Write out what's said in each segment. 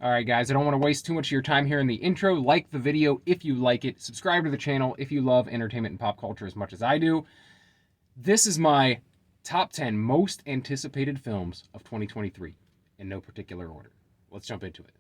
All right, guys, I don't want to waste too much of your time here in the intro. Like the video if you like it. Subscribe to the channel if you love entertainment and pop culture as much as I do. This is my top 10 most anticipated films of 2023 in no particular order. Let's jump into it.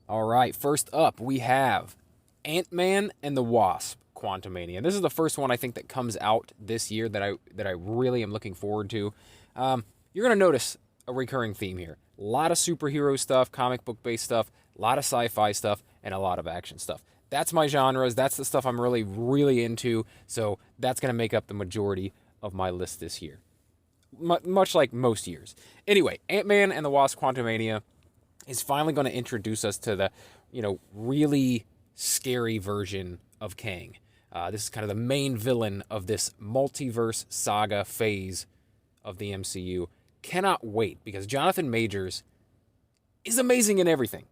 All right, first up, we have Ant-Man and the Wasp: Quantumania. This is the first one I think that comes out this year that I really am looking forward to. You're going to notice a recurring theme here. A lot of superhero stuff, comic book based stuff, a lot of sci-fi stuff, and a lot of action stuff. That's my genres. That's the stuff I'm really into. So that's going to make up the majority of my list this year. Much like most years. Anyway, Ant-Man and the Wasp: Quantumania is finally going to introduce us to the, really scary version of Kang. This is kind of the main villain of this multiverse saga phase of the MCU. Cannot wait, because Jonathan Majors is amazing in everything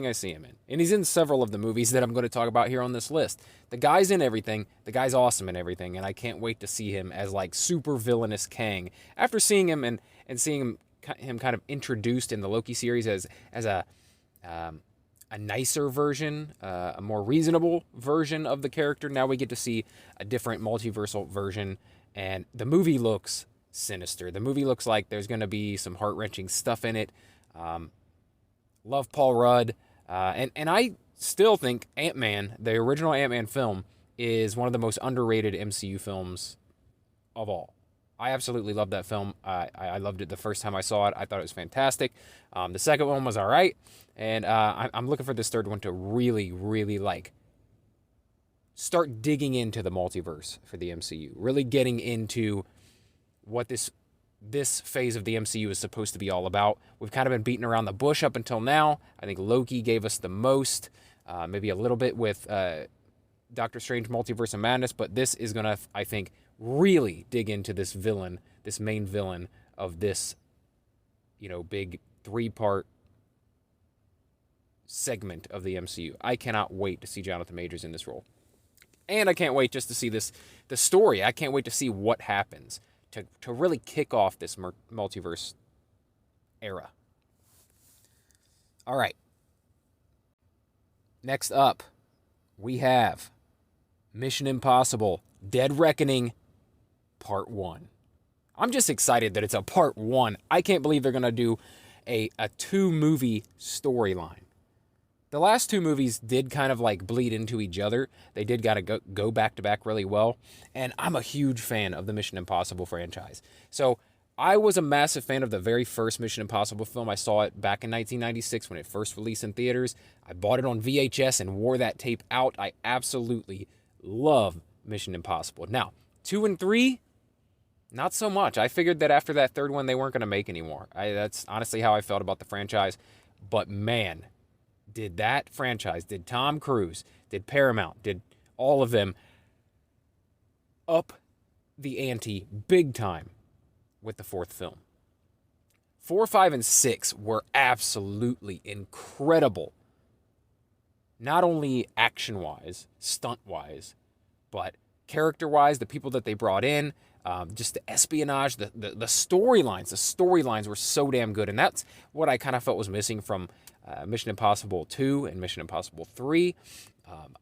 I see him in. And he's in several of the movies that I'm going to talk about here on this list. The guy's in everything. The guy's awesome in everything. And I can't wait to see him as like super villainous Kang. After seeing him and seeing him kind of introduced in the Loki series as a nicer version, a more reasonable version of the character. Now we get to see a different multiversal version. And the movie looks sinister. The movie looks like there's going to be some heart-wrenching stuff in it. Love Paul Rudd. And I still think Ant-Man, the original Ant-Man film, is one of the most underrated MCU films of all. I absolutely love that film. I loved it the first time I saw it. I thought it was fantastic. The second one was all right. And I'm looking for this third one to really, really start digging into the multiverse for the MCU. Really getting into what this phase of the MCU is supposed to be all about. We've kind of been beating around the bush up until now. I think Loki gave us the most, maybe a little bit with Doctor Strange Multiverse of Madness, but this is going to, I think, really dig into this villain, this main villain of this, big three-part segment of the MCU. I cannot wait to see Jonathan Majors in this role. And I can't wait just to see the story. I can't wait to see what happens to really kick off this multiverse era. All right. Next up, we have Mission Impossible: Dead Reckoning Part 1. I'm just excited that it's a Part 1. I can't believe they're going to do a 2-movie storyline. The last 2 movies did kind of bleed into each other. They did go back to back really well. And I'm a huge fan of the Mission Impossible franchise. So I was a massive fan of the very first Mission Impossible film. I saw it back in 1996 when it first released in theaters. I bought it on VHS and wore that tape out. I absolutely love Mission Impossible. Now, 2 and 3, not so much. I figured that after that third one, they weren't going to make anymore. That's honestly how I felt about the franchise. But man, did that franchise, did Tom Cruise, did Paramount, did all of them up the ante big time with the fourth film. 4, 5, and 6 were absolutely incredible. Not only action-wise, stunt-wise, but character-wise, the people that they brought in, just the espionage, the storylines. The storylines were so damn good, and that's what I kind of felt was missing from Mission Impossible 2 and Mission Impossible 3.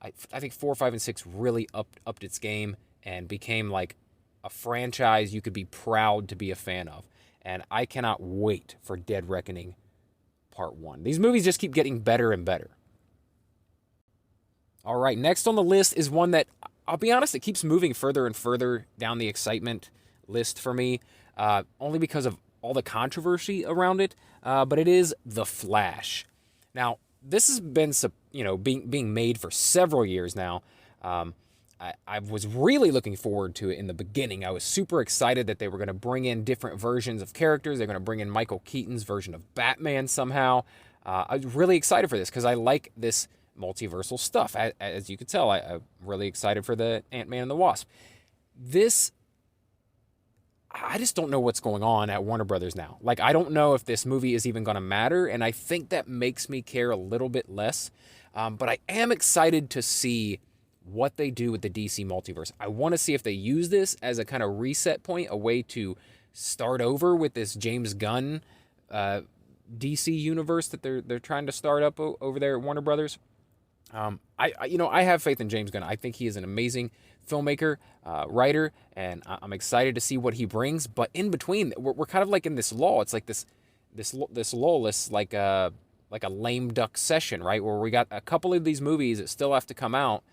I think 4, 5, and 6 really upped its game and became like a franchise you could be proud to be a fan of. And I cannot wait for Dead Reckoning Part 1. These movies just keep getting better and better. All right, next on the list is one that, I'll be honest, it keeps moving further and further down the excitement list for me, only because of all the controversy around it, but it is The Flash. Now, this has been, being made for several years now. I was really looking forward to it in the beginning. I was super excited that they were going to bring in different versions of characters. They're going to bring in Michael Keaton's version of Batman somehow. I was really excited for this because I like this multiversal stuff. As you could tell, I'm really excited for the Ant-Man and the Wasp. I just don't know what's going on at Warner Brothers now. I don't know if this movie is even going to matter, and I think that makes me care a little bit less. But I am excited to see what they do with the DC multiverse. I want to see if they use this as a kind of reset point, a way to start over with this James Gunn DC universe that they're trying to start up over there at Warner Brothers. I have faith in James Gunn. I think he is an amazing filmmaker, writer, and I'm excited to see what he brings. But in between, we're kind of like in this lull. It's like this lull, like a lame duck session, right? Where we got a couple of these movies that still have to come out,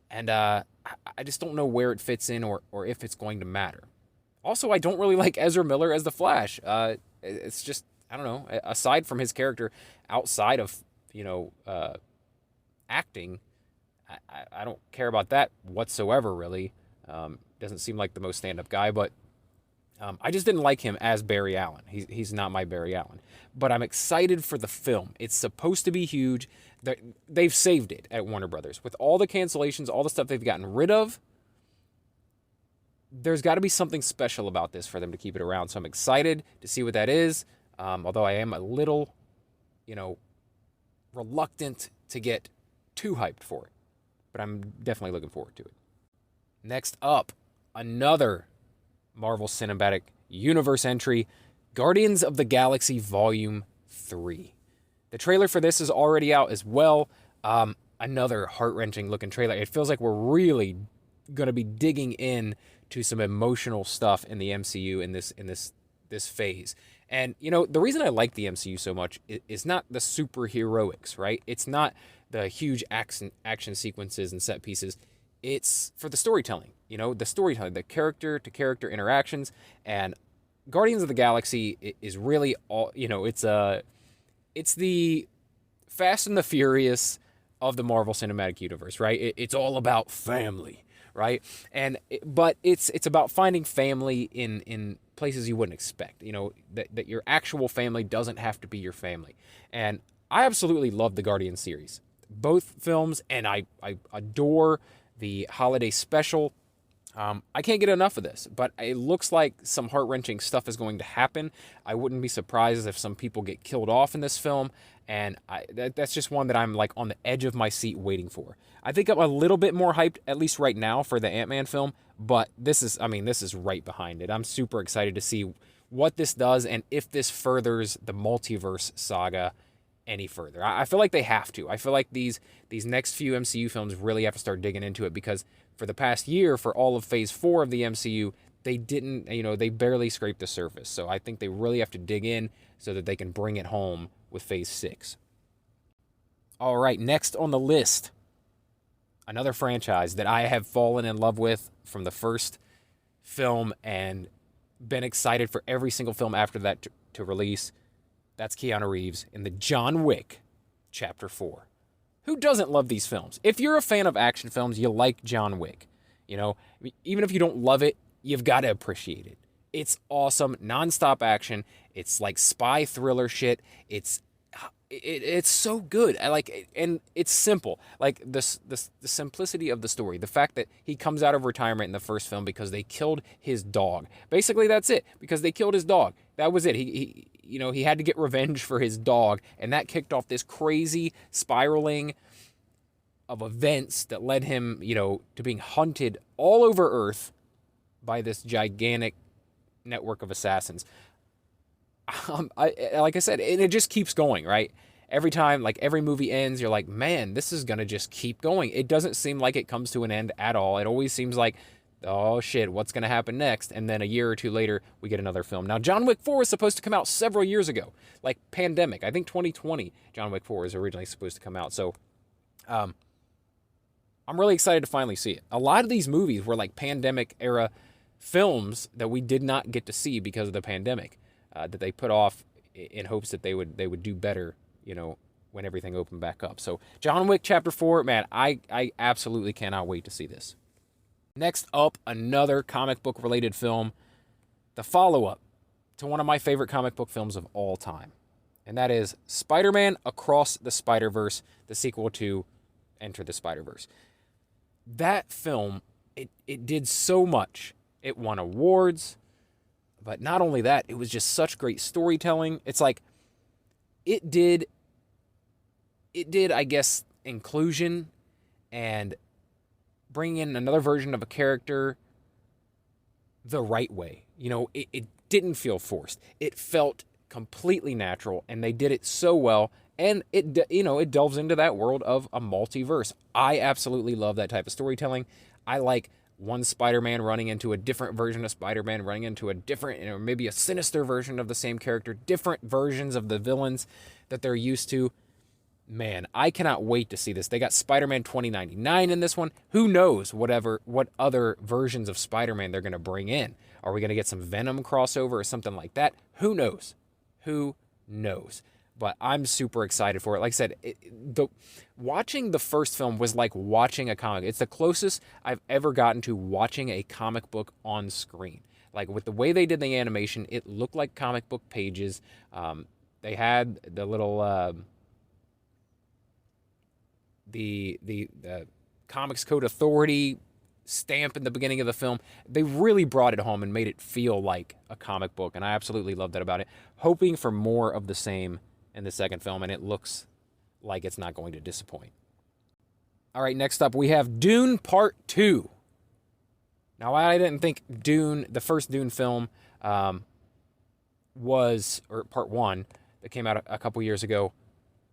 and I just don't know where it fits in or if it's going to matter. Also, I don't really like Ezra Miller as the Flash. It's just, I don't know. Aside from his character, outside of acting, I don't care about that whatsoever, really. Doesn't seem like the most stand-up guy, but I just didn't like him as Barry Allen. He's not my Barry Allen. But I'm excited for the film. It's supposed to be huge. They've saved it at Warner Brothers. With all the cancellations, all the stuff they've gotten rid of, there's got to be something special about this for them to keep it around. So I'm excited to see what that is. Although I am a little, reluctant to get too hyped for it. But I'm definitely looking forward to it. Next up, another Marvel Cinematic Universe entry, Guardians of the Galaxy Volume 3. The trailer for this is already out as well. Another heart-wrenching looking trailer. It feels like we're really going to be digging in to some emotional stuff in the MCU in this phase. And, the reason I like the MCU so much is not the superheroics, right? It's not the huge action sequences and set pieces. It's for the storytelling, the storytelling, the character-to-character interactions. And Guardians of the Galaxy is really all, it's the Fast and the Furious of the Marvel Cinematic Universe, right? It's all about family, right? But it's about finding family in places you wouldn't expect, that your actual family doesn't have to be your family. And I absolutely love the Guardians series, both films, and I adore the holiday special. I can't get enough of this, but it looks like some heart-wrenching stuff is going to happen. I wouldn't be surprised if some people get killed off in this film, and that's just one that I'm like on the edge of my seat waiting for. I think I'm a little bit more hyped, at least right now, for the Ant-Man film, but this is right behind it. I'm super excited to see what this does and if this furthers the multiverse saga any further. I feel like they have to. I feel like these next few MCU films really have to start digging into it, because for the past year, for all of Phase 4 of the MCU, they didn't, they barely scraped the surface. So I think they really have to dig in so that they can bring it home with Phase 6. All right, next on the list, another franchise that I have fallen in love with from the first film and been excited for every single film after that to release. That's Keanu Reeves in the John Wick Chapter 4. Who doesn't love these films? If you're a fan of action films, you like John Wick. Even if you don't love it, you've got to appreciate it. It's awesome, nonstop action. It's like spy thriller shit. It's so good. I like it, and it's simple. Like the simplicity of the story, the fact that he comes out of retirement in the first film because they killed his dog. Basically, that's it. Because they killed his dog. That was it. He had to get revenge for his dog, and that kicked off this crazy spiraling of events that led him, to being hunted all over Earth by this gigantic network of assassins. Like I said, and it just keeps going, right? Every time, like every movie ends, you're like, man, this is gonna just keep going. It doesn't seem like it comes to an end at all. It always seems like, oh shit, what's gonna happen next? And then a year or two later, we get another film. Now, John Wick 4 was supposed to come out several years ago, like pandemic. I think 2020, John Wick 4 was originally supposed to come out. So, I'm really excited to finally see it. A lot of these movies were like pandemic era films that we did not get to see because of the pandemic. That they put off in hopes that they would do better, when everything opened back up. So John Wick Chapter 4, man, I absolutely cannot wait to see this. Next up, another comic book related film, the follow-up to one of my favorite comic book films of all time. And that is Spider-Man Across the Spider-Verse, the sequel to Enter the Spider-Verse. That film, it did so much. It won awards. But not only that, it was just such great storytelling. It's like, it did, I guess, inclusion and bringing in another version of a character the right way. It didn't feel forced. It felt completely natural, and they did it so well. And it delves into that world of a multiverse. I absolutely love that type of storytelling. I like one Spider-Man running into a different version of Spider-Man, running into a different, or maybe a sinister version of the same character, different versions of the villains that they're used to. Man, I cannot wait to see this. They got Spider-Man 2099 in this one. Who knows what other versions of Spider-Man they're going to bring in? Are we going to get some Venom crossover or something like that? Who knows? Who knows? But I'm super excited for it. Like I said, watching the first film was like watching a comic. It's the closest I've ever gotten to watching a comic book on screen. Like with the way they did the animation, it looked like comic book pages. They had the little the Comics Code Authority stamp in the beginning of the film. They really brought it home and made it feel like a comic book, and I absolutely love that about it. Hoping for more of the same in the second film, and it looks like it's not going to disappoint. All right, next up we have Dune Part Two. Now, I didn't think Dune, the first Dune film, or Part One that came out a couple years ago,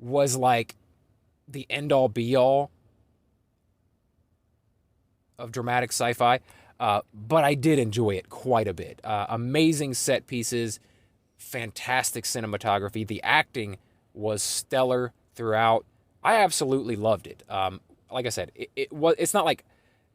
was like the end-all be-all of dramatic sci-fi, but I did enjoy it quite a bit. Amazing set pieces, fantastic cinematography. The acting was stellar throughout. I absolutely loved it. Like I said, it's not like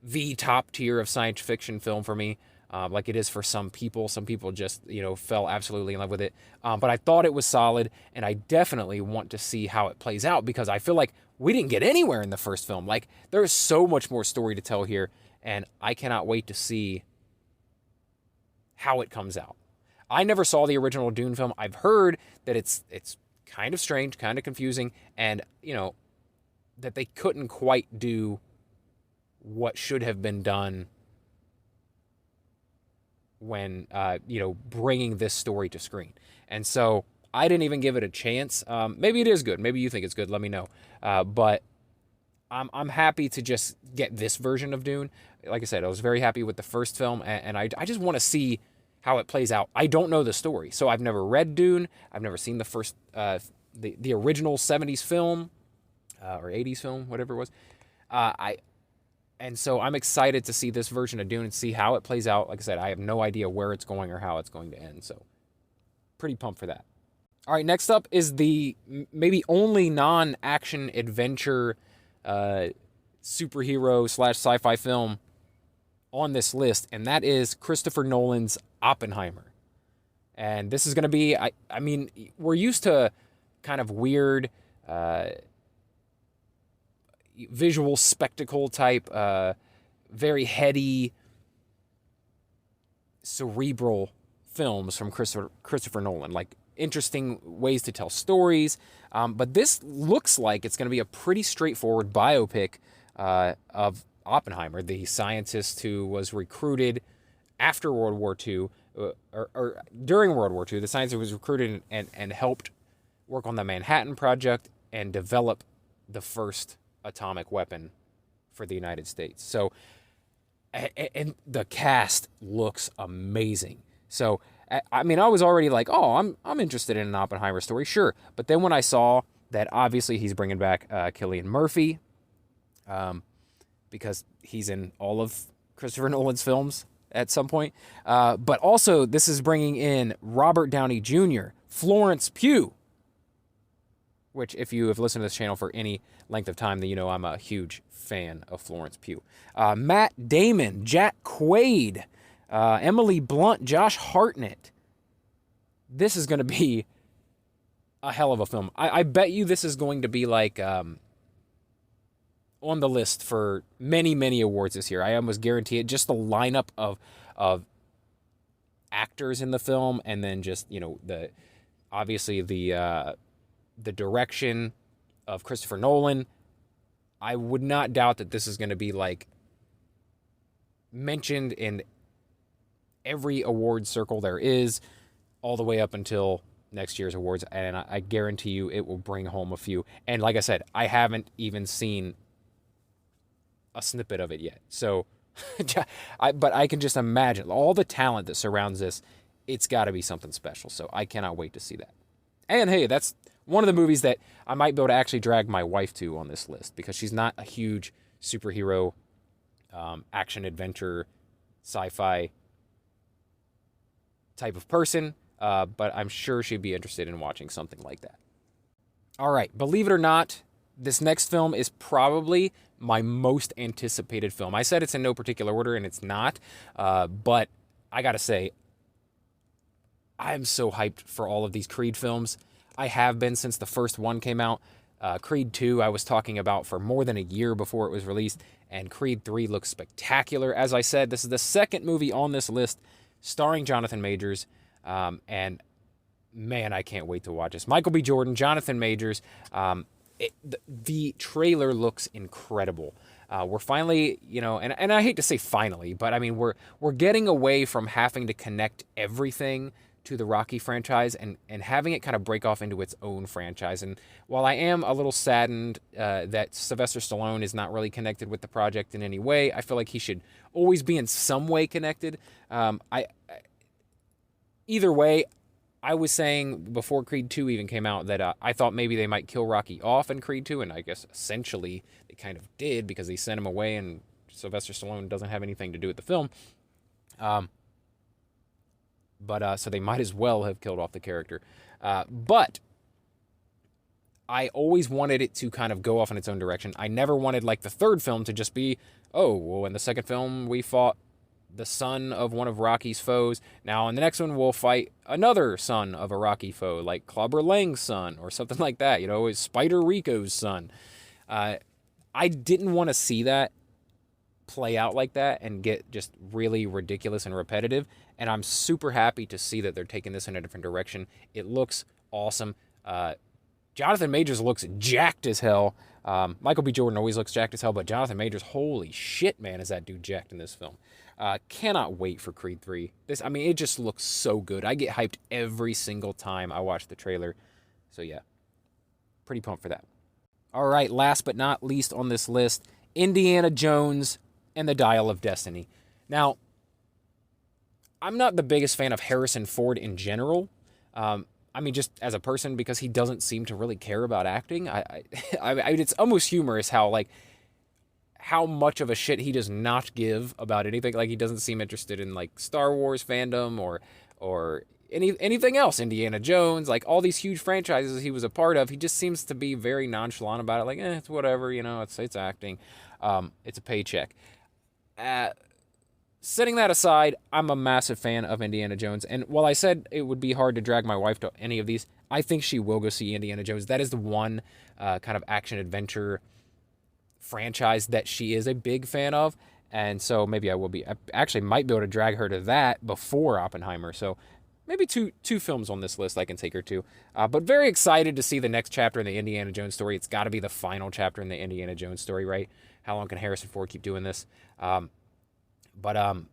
the top tier of science fiction film for me, like it is for some people. Some people just, fell absolutely in love with it. But I thought it was solid, and I definitely want to see how it plays out, because I feel like we didn't get anywhere in the first film. Like, there is so much more story to tell here, and I cannot wait to see how it comes out. I never saw the original Dune film. I've heard that it's kind of strange, kind of confusing, and, that they couldn't quite do what should have been done when, bringing this story to screen. And so I didn't even give it a chance. Maybe it is good. Maybe you think it's good. Let me know. But I'm happy to just get this version of Dune. Like I said, I was very happy with the first film, and I just want to see how it plays out. I don't know the story, so I've never read Dune. I've never seen the first, the original 70s film, or 80s film, whatever it was. And so I'm excited to see this version of Dune and see how it plays out. Like I said, I have no idea where it's going or how it's going to end, so pretty pumped for that. All right, next up is the maybe only non-action adventure superhero / sci-fi film on this list, and that is Christopher Nolan's Oppenheimer. And this is going to be, I mean, we're used to kind of weird visual spectacle type, very heady, cerebral films from Christopher Nolan, like interesting ways to tell stories. But this looks like it's going to be a pretty straightforward biopic of Oppenheimer, the scientist who was recruited after World War II, or during World War II. The scientist was recruited and helped work on the Manhattan Project and develop the first atomic weapon for the United States. So, and the cast looks amazing. So, I mean, I was already like, oh, I'm interested in an Oppenheimer story, sure. But then when I saw that obviously he's bringing back Cillian Murphy, because he's in all of Christopher Nolan's films at some point. But also, this is bringing in Robert Downey Jr., Florence Pugh, which if you have listened to this channel for any length of time, then you know I'm a huge fan of Florence Pugh. Matt Damon, Jack Quaid, Emily Blunt, Josh Hartnett. This is going to be a hell of a film. I bet you this is going to be like on the list for many, many awards this year. I almost guarantee it. Just the lineup of actors in the film, and then just, the direction of Christopher Nolan. I would not doubt that this is going to be like mentioned in every award circle there is, all the way up until next year's awards, and I guarantee you it will bring home a few. And like I said, I haven't even seen a snippet of it yet, so but I can just imagine all the talent that surrounds this it's got to be something special. So I cannot wait to see that. And hey, that's one of the movies that I might be able to actually drag my wife to on this list, because she's not a huge superhero, action adventure, sci-fi type of person, but I'm sure she'd be interested in watching something like that. All right, believe it or not, this next film is probably my most anticipated film. I said it's in no particular order, and it's not, but I gotta say, I'm so hyped for all of these Creed films. I have been since the first one came out. Creed 2 I was talking about for more than a year before it was released, and Creed 3 looks spectacular. As I said, this is the second movie on this list starring Jonathan Majors, and man, I can't wait to watch this. Michael B. Jordan, Jonathan Majors. The trailer looks incredible. We're finally, and I hate to say finally, but I mean, we're getting away from having to connect everything to the Rocky franchise and having it kind of break off into its own franchise. And while I am a little saddened that Sylvester Stallone is not really connected with the project in any way, I feel like he should always be in some way connected. Either way, I was saying before Creed 2 even came out that I thought maybe they might kill Rocky off in Creed 2, and I guess essentially they kind of did, because they sent him away and Sylvester Stallone doesn't have anything to do with the film. So they might as well have killed off the character. But I always wanted it to kind of go off in its own direction. I never wanted, like, the third film to just be, oh, well, in the second film we fought the son of one of Rocky's foes. Now in the next one we'll fight another son of a Rocky foe, like Clubber Lang's son or something like that. It's Spider Rico's son. I didn't want to see that play out like that and get just really ridiculous and repetitive. And I'm super happy to see that they're taking this in a different direction. It looks awesome. Jonathan Majors looks jacked as hell. Michael B. Jordan always looks jacked as hell, but Jonathan Majors, holy shit, man, is that dude jacked in this film. Cannot wait for Creed 3. It just looks so good. I get hyped every single time I watch the trailer. So yeah, pretty pumped for that. All right, last but not least on this list, Indiana Jones and the Dial of Destiny. Now, I'm not the biggest fan of Harrison Ford in general. Just as a person, because he doesn't seem to really care about acting. It's almost humorous how much of a shit he does not give about anything. Like, he doesn't seem interested in, like, Star Wars fandom or anything else. Indiana Jones, like, all these huge franchises he was a part of. He just seems to be very nonchalant about it. Like, it's whatever, it's acting. It's a paycheck. Setting that aside, I'm a massive fan of Indiana Jones. And while I said it would be hard to drag my wife to any of these, I think she will go see Indiana Jones. That is the one kind of action-adventure franchise that she is a big fan of. And so maybe I will be. I actually might be able to drag her to that before Oppenheimer. So maybe two films on this list I can take her to. But very excited to see the next chapter in the Indiana Jones story. It's got to be the final chapter in the Indiana Jones story, right? How long can Harrison Ford keep doing this? But I'm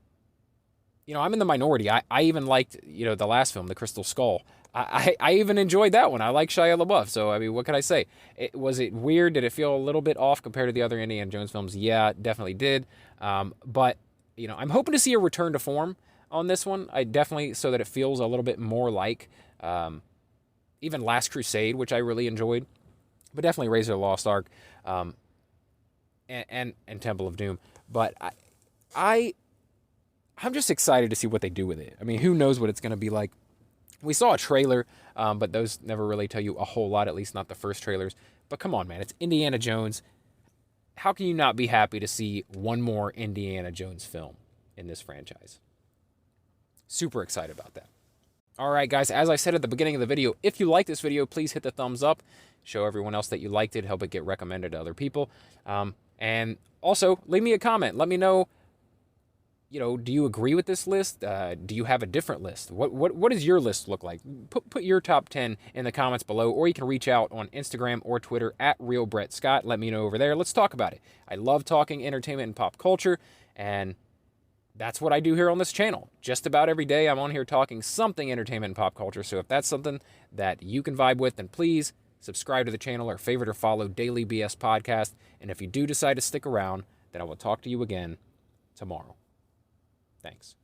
in the minority. I even liked, the last film, The Crystal Skull. I even enjoyed that one. I like Shia LaBeouf. So, what can I say? Was it weird? Did it feel a little bit off compared to the other Indiana Jones films? Yeah, it definitely did. But, I'm hoping to see a return to form on this one. So that it feels a little bit more like even Last Crusade, which I really enjoyed. But definitely Razor of the Lost Ark and Temple of Doom. But I'm just excited to see what they do with it. Who knows what it's going to be like. We saw a trailer, but those never really tell you a whole lot, at least not the first trailers. But come on, man, it's Indiana Jones. How can you not be happy to see one more Indiana Jones film in this franchise? Super excited about that. All right, guys, as I said at the beginning of the video, if you like this video, please hit the thumbs up. Show everyone else that you liked it. Help it get recommended to other people. And also, leave me a comment. Let me know, do you agree with this list? Do you have a different list? What does your list look like? Put your top 10 in the comments below, or you can reach out on Instagram or Twitter at RealBrettScott. Let me know over there. Let's talk about it. I love talking entertainment and pop culture, and that's what I do here on this channel. Just about every day I'm on here talking something entertainment and pop culture, so if that's something that you can vibe with, then please subscribe to the channel or favorite or follow Daily BS Podcast. And if you do decide to stick around, then I will talk to you again tomorrow. Thanks.